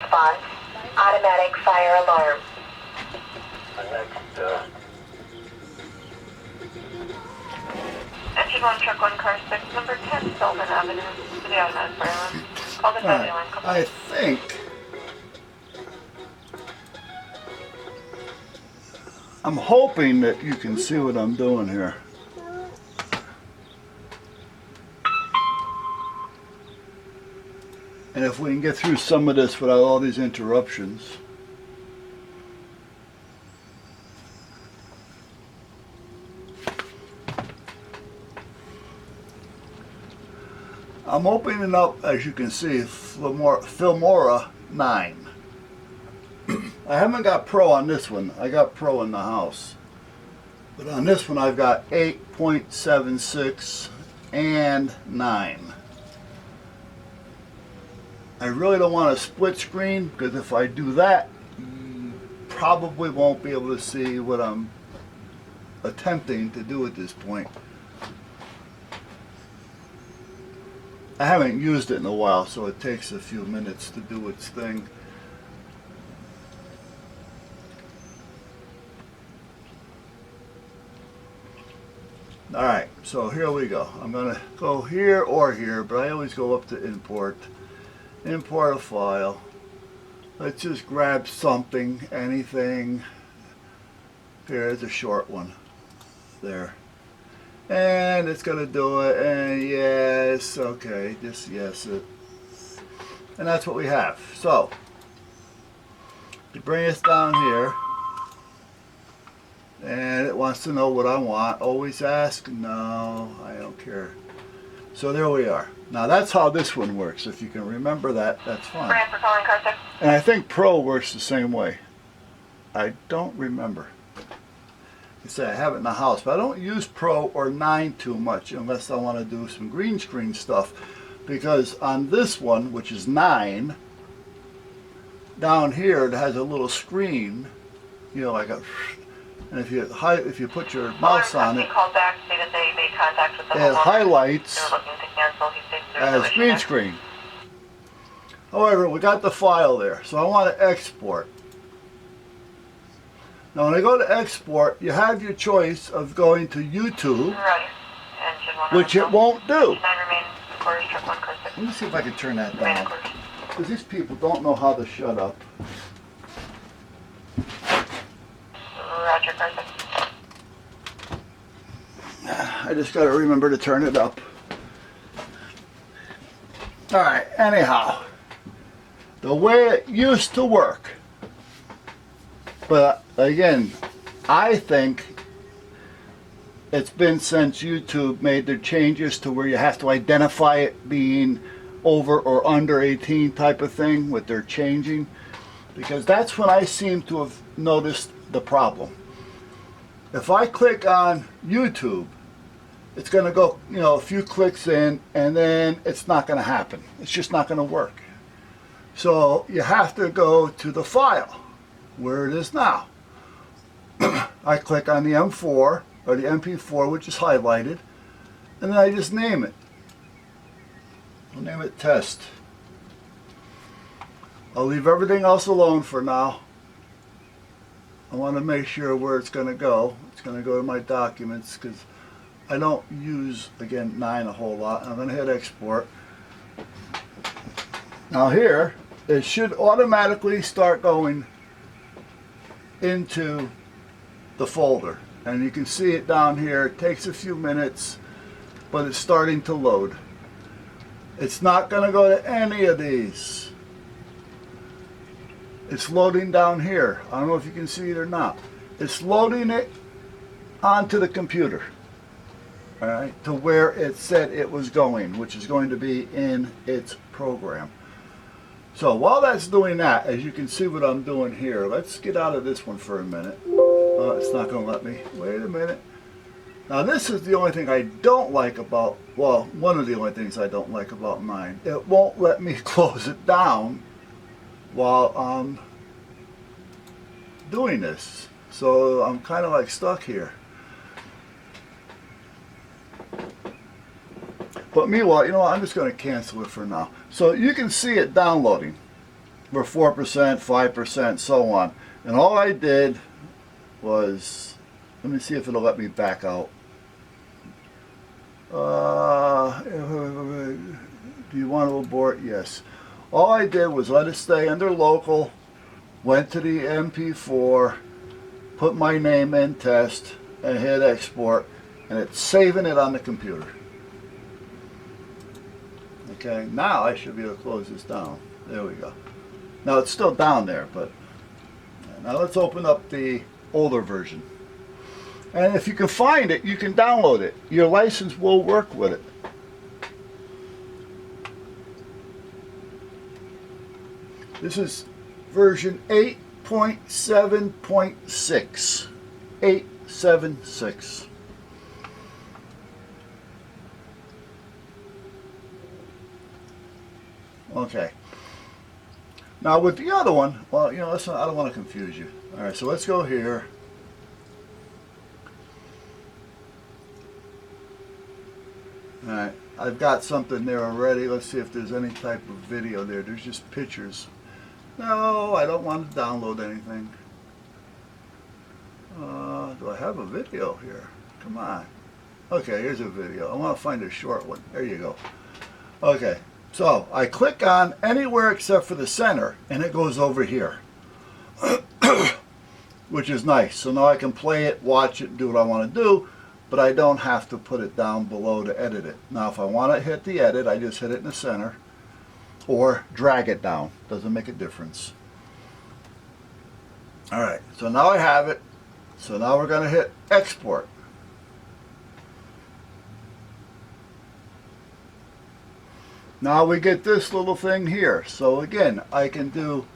response. Automatic fire alarm. Engine 1, truck 1, car 6, number 10, Spelman Avenue, to the automatic fire alarm. Call the family line. I think I'm hoping that you can see what I'm doing here. And if we can get through some of this without all these interruptions. I'm opening up, as you can see, Filmora 9. I haven't got Pro on this one. I got Pro in the house. But on this one I've got 8.76 and 9. I really don't want a split screen, because if I do that, you probably won't be able to see what I'm attempting to do at this point. I haven't used it in a while, so it takes a few minutes to do its thing. Alright, so here we go. I'm going to go here or here, but I always go up to import. Import a file. Let's just grab something, anything. Here's a short one. There. And it's going to do it, and yes, okay, just yes it. And that's what we have. So, to bring us down here, and it wants to know what I want. Always ask? No, I don't care. So there we are. Now that's how this one works. If you can remember that, that's fine. Brand for calling car 6. And I think Pro works the same way. I don't remember. I say I have it in the house, but I don't use Pro or 9 too much unless I want to do some green screen stuff. Because on this one, which is 9, down here it has a little screen, you know, like a, and if you put your mouse on it, Called back, stated they made contact with the it highlights They were looking to cancel. He states there's no as issue green there. screen. However, we got the file there, so I want to export. Now when I go to export, you have your choice of going to YouTube, Right. Engine 1 which it won't do. 9 remain quarters, truck 1, car 6. Let me see if I can turn that Remain down, quarters. because these people don't know how to shut up. Roger, car 6. I just got to remember to turn it up. Alright, anyhow, the way it used to work, but again, I think it's been since YouTube made their changes to where you have to identify it being over or under 18 type of thing, what they're changing, because that's when I seem to have noticed the problem. If I click on YouTube, it's going to go, you know, a few clicks in, and then it's not going to happen. It's just not going to work. So you have to go to the file where it is now. I click on the M4 or the MP4, which is highlighted, and then I just name it. I'll name it test. I'll leave everything else alone for now. I want to make sure where it's going to go. It's going to go to my documents, because I don't use, again, 9 a whole lot. I'm going to hit export. Now here, it should automatically start going into the folder. And you can see it down here. It takes a few minutes, but it's starting to load. It's not going to go to any of these. It's loading down here. I don't know if you can see it or not. It's loading it onto the computer. All right, to where it said it was going, which is going to be in its program. So while that's doing that, as you can see what I'm doing here, let's get out of this one for a minute. It's not going to let me. Wait a minute. Now this is the only thing I don't like about, well, one of the only things I don't like about mine. It won't let me close it down while I'm doing this. So I'm kind of like stuck here. But meanwhile, you know what, I'm just going to cancel it for now. So you can see it downloading. were 4%, 5%, so on. And all I did was, let me see if it'll let me back out. Do you want to abort? Yes. All I did was let it stay under local, went to the MP4, put my name in test, and hit export, and it's saving it on the computer. Okay, now I should be able to close this down. There we go. Now it's still down there, but now let's open up the older version. And if you can find it, you can download it. Your license will work with it. This is version 8.7.6. 876. Okay. Now with the other one, well, you know, listen, I don't want to confuse you. All right, so let's go here. All right, I've got something there already. Let's see if there's any type of video there. There's just pictures. No, I don't want to download anything. Do I have a video here? Come on. Okay, here's a video. I want to find a short one. There you go. Okay, so I click on anywhere except for the center, and it goes over here, which is nice. So now I can play it, watch it, do what I want to do, but I don't have to put it down below to edit it. Now, if I want to hit the edit, I just hit it in the center, or drag it down. Doesn't make a difference. All right, so now I have it. So now we're going to hit export. Now we get this little thing here. So again, I can do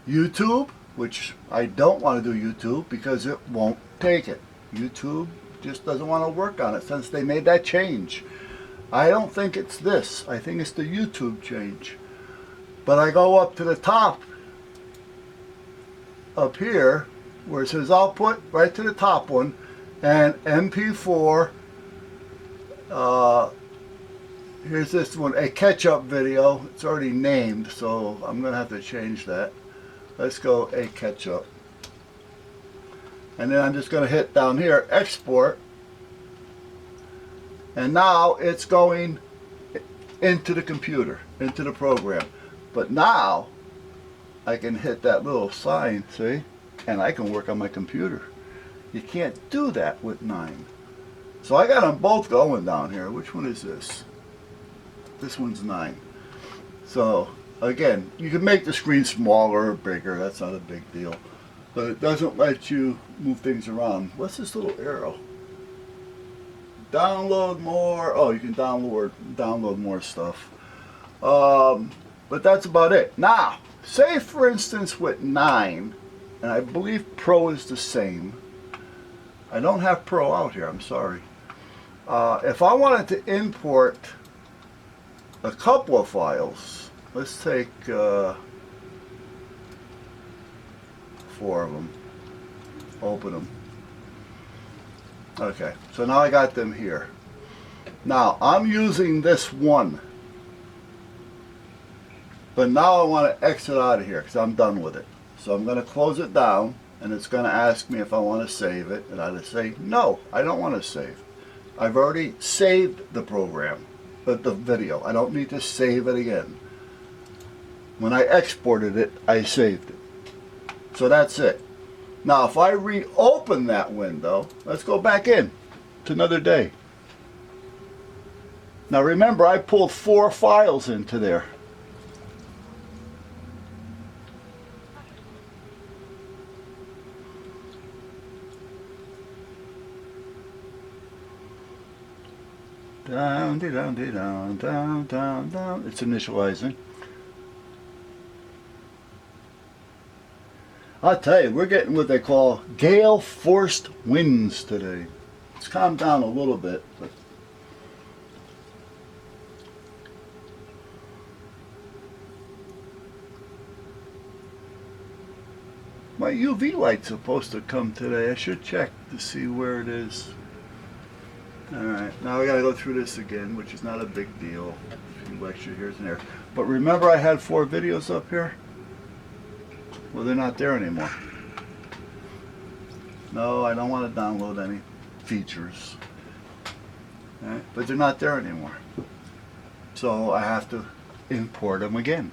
YouTube, which I don't want to do YouTube because it won't take it. YouTube just doesn't want to work on it since they made that change. I don't think it's this. I think it's the YouTube change. But I go up to the top up here where it says output, right to the top one, and MP4. Here's this one, a catch-up video. It's already named, so I'm going to have to change that. Let's go a catch-up. And then I'm just going to hit down here, export. And now it's going into the computer, into the program. But now I can hit that little sign, see? And I can work on my computer. You can't do that with 9. So I got them both going down here. Which one is this? This one's 9. So again, you can make the screen smaller or bigger. That's not a big deal. But it doesn't let you move things around. What's this little arrow? Download more. Oh, you can download more stuff. But that's about it. Now, say for instance with 9, and I believe Pro is the same. I don't have Pro out here, I'm sorry. If I wanted to import a couple of files, let's take 4 of them, open them. Okay, so now I got them here. Now I'm using this one, but now I want to exit out of here because I'm done with it. So I'm going to close it down, and it's going to ask me if I want to save it, and I just say no, I don't want to save. I've already saved the program, but the video. I don't need to save it again. When I exported it, I saved it. So that's it. Now if I reopen that window, let's go back in to another day. Now remember, I pulled 4 files into there. Down, down, down, down, down, down. It's initializing. I'll tell you, we're getting what they call gale-forced winds today. It's calmed down a little bit, but my UV light's supposed to come today. I should check to see where it is. Alright, now I gotta go through this again, which is not a big deal. A few extra here and there. But remember I had 4 videos up here? Well, they're not there anymore. No, I don't want to download any features. Right? But they're not there anymore. So I have to import them again.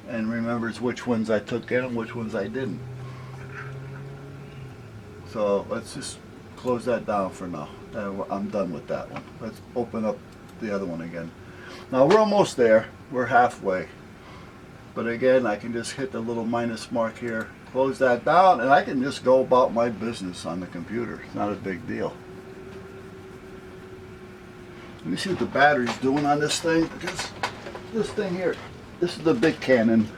And remembers which ones I took in and which ones I didn't. So let's just close that down for now. I'm done with that one. Let's open up the other one again. Now we're almost there. We're halfway. But again, I can just hit the little minus mark here, close that down, and I can just go about my business on the computer. It's not a big deal. Let me see what the battery's doing on this thing, because this thing here, this is the big Canon.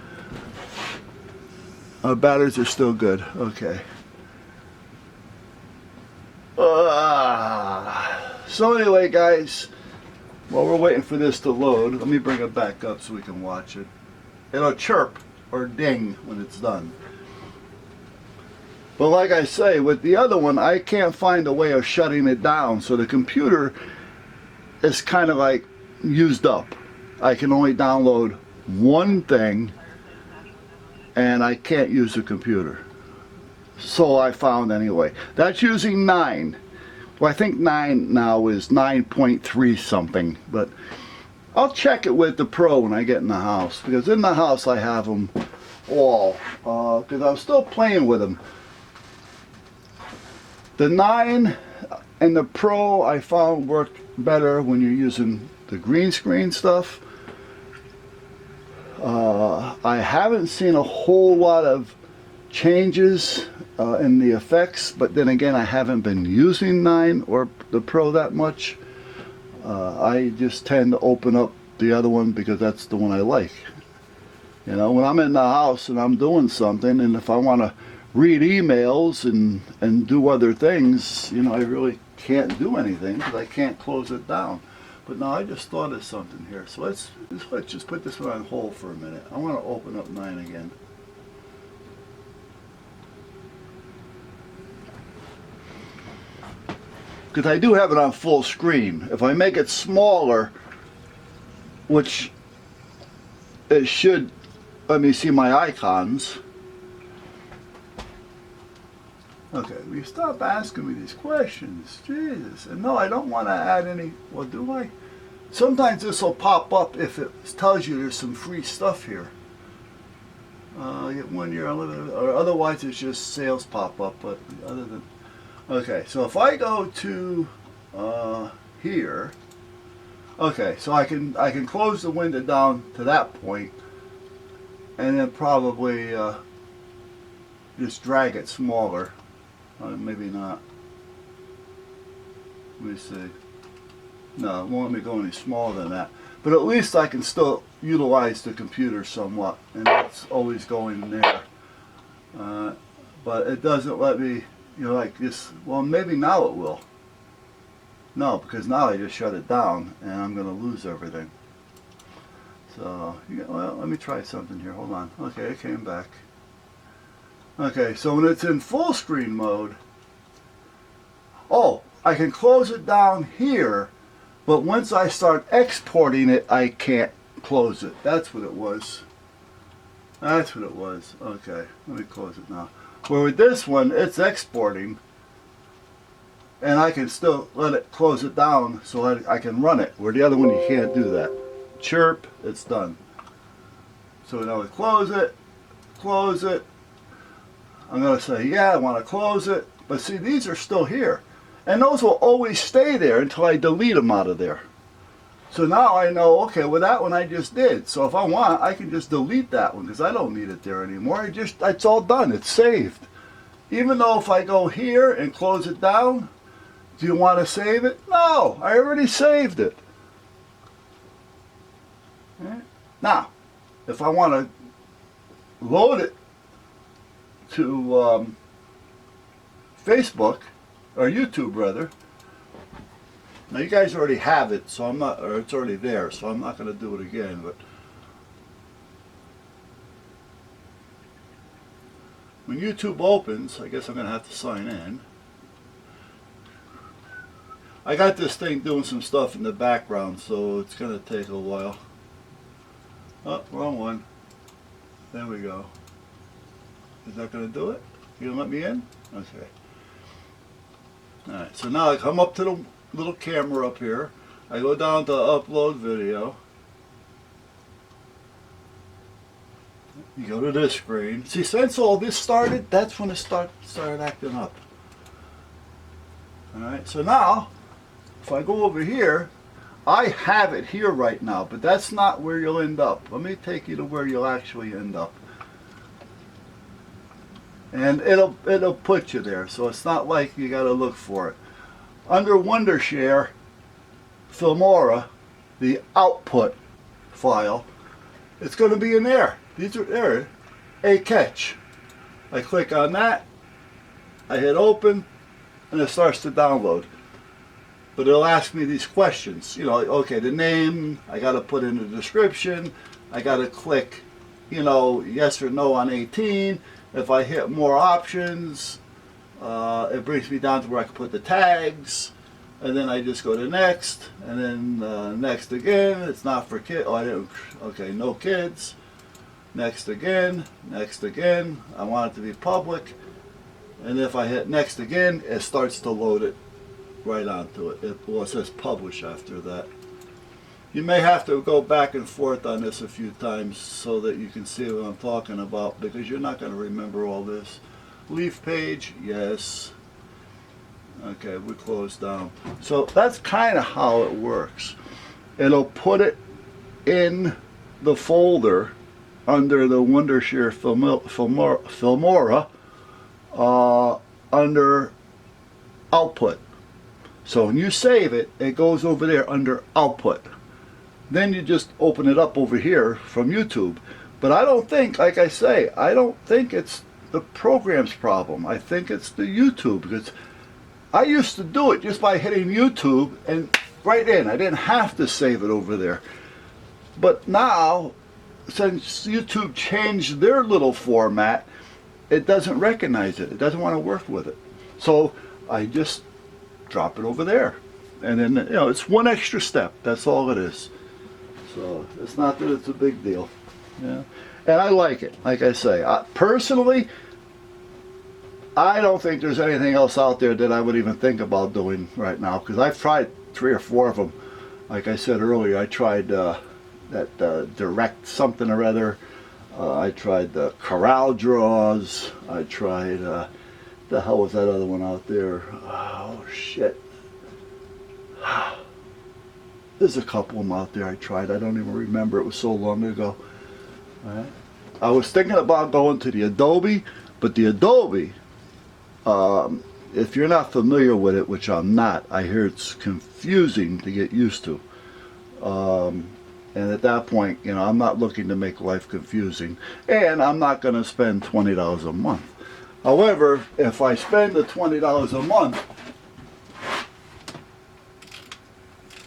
Batteries are still good. Okay. So anyway, guys, while we're waiting for this to load, let me bring it back up so we can watch it. It'll chirp or ding when it's done. But like I say, with the other one, I can't find a way of shutting it down, so the computer is kind of like used up. I can only download one thing, and I can't use the computer. So I found anyway. That's using 9. Well, I think 9 now is 9.3 something, but I'll check it with the Pro when I get in the house, because in the house I have them all, because I'm still playing with them. The 9 and the Pro I found work better when you're using the green screen stuff. I haven't seen a whole lot of changes in the effects, but then again, I haven't been using 9 or the Pro that much. I just tend to open up the other one because that's the one I like. You know, when I'm in the house and I'm doing something, and if I want to read emails and do other things, you know, I really can't do anything because I can't close it down. But now I just thought of something here. So let's just put this one on hold for a minute. I want to open up 9 again. Because I do have it on full screen. If I make it smaller, which it should let me see my icons. Okay, will you stop asking me these questions? Jesus. And no, I don't want to add any. Well, do I? Sometimes this will pop up if it tells you there's some free stuff here. Get 1 year unlimited, or otherwise it's just sales pop up. But other than, okay, so if I go to here, okay, so I can close the window down to that point, and then probably just drag it smaller. Maybe not. Let me see. No, it won't let me go any smaller than that. But at least I can still utilize the computer somewhat, and it's always going in there. But it doesn't let me, you know, like this. Well, maybe now it will. No, because now I just shut it down, and I'm going to lose everything. So, well, let me try something here. Hold on. Okay, it came back. Okay, so when it's in full screen mode, oh, I can close it down here, but once I start exporting it, I can't close it. That's what it was. That's what it was. Okay, let me close it now. Where with this one, it's exporting, and I can still let it close it down so I can run it. Where the other one, you can't do that. Chirp, it's done. So now we close it, close it. I'm going to say, yeah, I want to close it. But see, these are still here. And those will always stay there until I delete them out of there. So now I know, okay, well, that one I just did. So if I want, I can just delete that one because I don't need it there anymore. It's all done. It's saved. Even though if I go here and close it down, do you want to save it? No, I already saved it. Okay. Now, if I want to load it to Facebook or YouTube rather. Now you guys already have it, so I'm not, or it's already there, so I'm not going to do it again. But when YouTube opens, I guess I'm going to have to sign in. I got this thing doing some stuff in the background, so it's going to take a while. Oh, wrong one. There we go. Is that going to do it? You gonna let me in? Okay. Alright, so now I come up to the little camera up here. I go down to upload video. You go to this screen. See, since all this started, that's when it started acting up. Alright, so now, if I go over here, I have it here right now, but that's not where you'll end up. Let me take you to where you'll actually end up. And it'll put you there, so it's not like you gotta look for it. Under Wondershare, Filmora, the output file, it's gonna be in there. These are there. A catch. I click on that, I hit open, and it starts to download. But it'll ask me these questions. You know, okay, the name, I got to put in the description, I got to click, you know, yes or no on 18. If I hit more options, it brings me down to where I can put the tags. And then I just go to next, and then next again. It's not for kids. Oh, I didn't. Okay, no kids. Next again, next again. I want it to be public. And if I hit next again, it starts to load it right onto it. Well, it says publish after that. You may have to go back and forth on this a few times so that you can see what I'm talking about, because you're not going to remember all this. Leave page, yes. Okay, we close down. So that's kind of how it works. It'll put it in the folder under the Wondershare Filmora under output. So when you save it, it goes over there under output. Then you just open it up over here from YouTube. But I don't think, like I say, I don't think it's the program's problem. I think it's the YouTube, because I used to do it just by hitting YouTube and right in. I didn't have to save it over there. But now, since YouTube changed their little format, it doesn't recognize it. It doesn't want to work with it. So I just drop it over there. And then, you know, it's one extra step. That's all it is. So it's not that it's a big deal. Yeah. And I like it. Like I say, personally, I don't think there's anything else out there that I would even think about doing right now, because I've tried 3 or 4 of them. Like I said earlier, I tried that direct something or other. I tried the corral draws. I tried, the hell was that other one out there? Oh, shit. There's a couple of them out there I tried. I don't even remember. It was so long ago. All right. I was thinking about going to the Adobe, but the Adobe, if you're not familiar with it, which I'm not, I hear it's confusing to get used to. And at that point, you know, I'm not looking to make life confusing, and I'm not going to spend $20 a month. However, if I spend the $20 a month,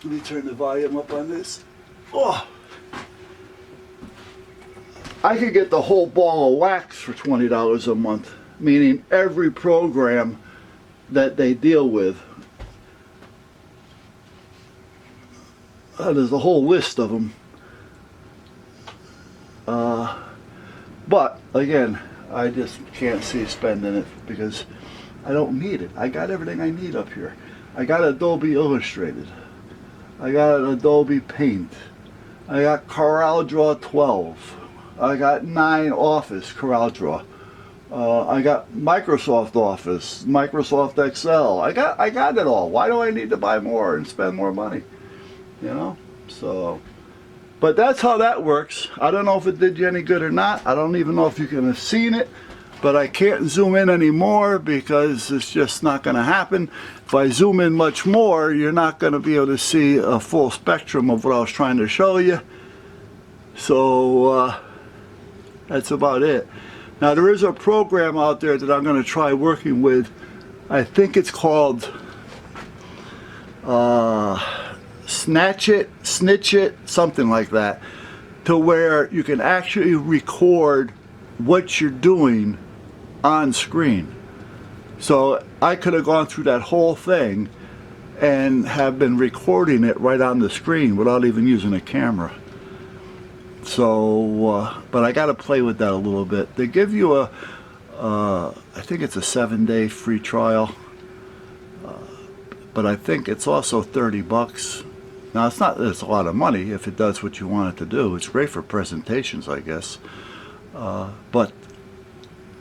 let me turn the volume up on this. Oh, I could get the whole ball of wax for $20 a month, meaning every program that they deal with. There's a whole list of them. But again, I just can't see spending it because I don't need it. I got everything I need up here. I got Adobe Illustrated. I got Adobe Paint. I got CorelDRAW 12. I got 9 Office CorelDRAW. I got Microsoft Office, Microsoft Excel. I got it all. Why do I need to buy more and spend more money? You know? So, but that's how that works. I don't know if it did you any good or not. I don't even know if you can have seen it, but I can't zoom in anymore because it's just not going to happen. If I zoom in much more, you're not going to be able to see a full spectrum of what I was trying to show you. So that's about it. Now there is a program out there that I'm going to try working with. I think it's called Snatch It, Snitch It, something like that, to where you can actually record what you're doing on screen. So I could have gone through that whole thing and have been recording it right on the screen without even using a camera. So, but I got to play with that a little bit. They give you a, I think it's a 7-day free trial, but I think it's also $30. Now it's not that it's a lot of money if it does what you want it to do. It's great for presentations, I guess. But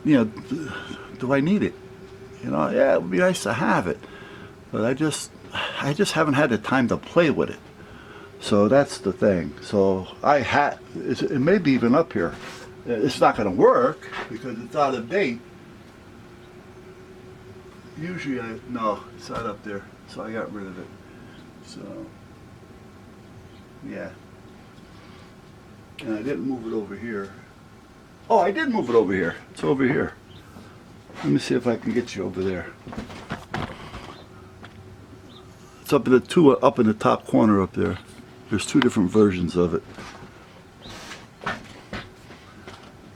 you know, do I need it? You know, yeah, it would be nice to have it, but I just haven't had the time to play with it. So that's the thing. So it may be even up here. It's not going to work because it's out of date. Usually no, it's not up there. So I got rid of it. So yeah. And I didn't move it over here. Oh, I did move it over here. It's over here. Let me see if I can get you over there. It's up in the top corner up there. There's 2 different versions of it.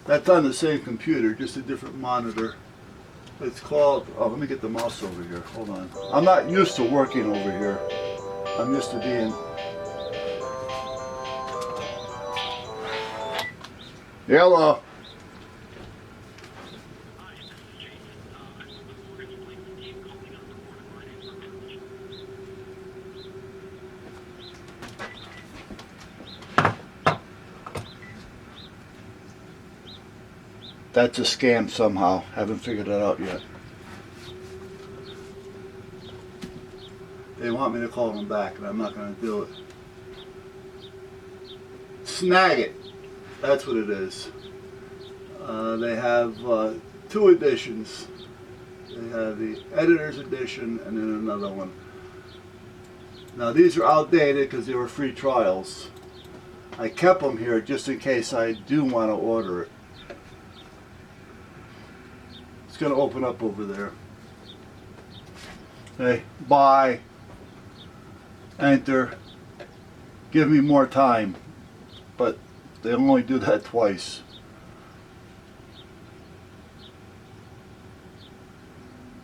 That's on the same computer, just a different monitor. It's called, oh, let me get the mouse over here. Hold on. I'm not used to working over here. I'm used to being... Hello. That's a scam somehow. Haven't figured that out yet. They want me to call them back, and I'm not going to do it. Snag it. That's what it is. They have 2 editions. They have the editor's edition and then another one. Now these are outdated because they were free trials. I kept them here just in case I do want to order it. It's going to open up over there. Hey, buy, enter, give me more time. But they only do that twice.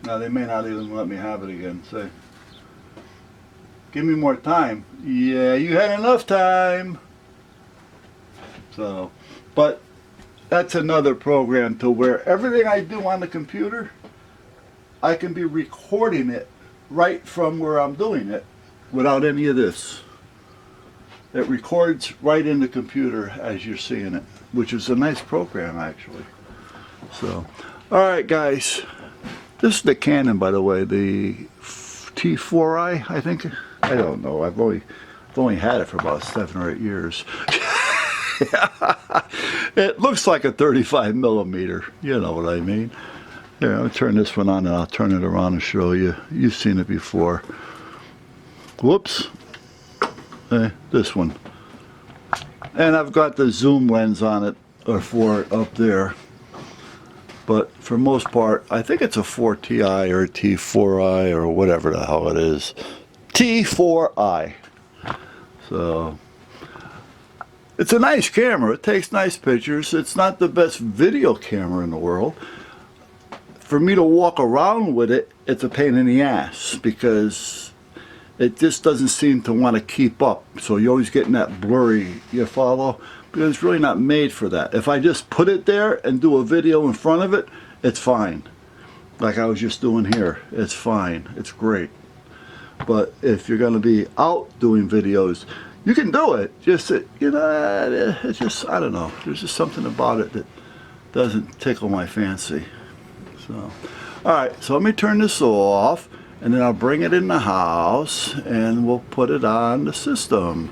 Now they may not even let me have it again. Say, give me more time. Yeah, you had enough time. So, but that's another program to where everything I do on the computer, I can be recording it right from where I'm doing it without any of this. It records right in the computer as you're seeing it, which is a nice program actually. So, alright guys, this is the Canon, by the way, the T4i, I think. I don't know, I've only had it for about 7 or 8 years. It looks like a 35mm, you know what I mean. Here, I'll turn this one on and I'll turn it around and show you. You've seen it before. Whoops. This one. And I've got the zoom lens on it, or for it up there. But for most part, I think it's a 4Ti or a T4i or whatever the hell it is. T4i. So, it's a nice camera. It takes nice pictures. It's not the best video camera in the world. For me to walk around with it, it's a pain in the ass because it just doesn't seem to want to keep up. So you're always getting that blurry, you follow? Because it's really not made for that. If I just put it there and do a video in front of it, it's fine. Like I was just doing here, it's fine, it's great. But if you're going to be out doing videos, you can do it. Just, you know, it's just, I don't know. There's just something about it that doesn't tickle my fancy. So, alright, so let me turn this off, and then I'll bring it in the house, and we'll put it on the system.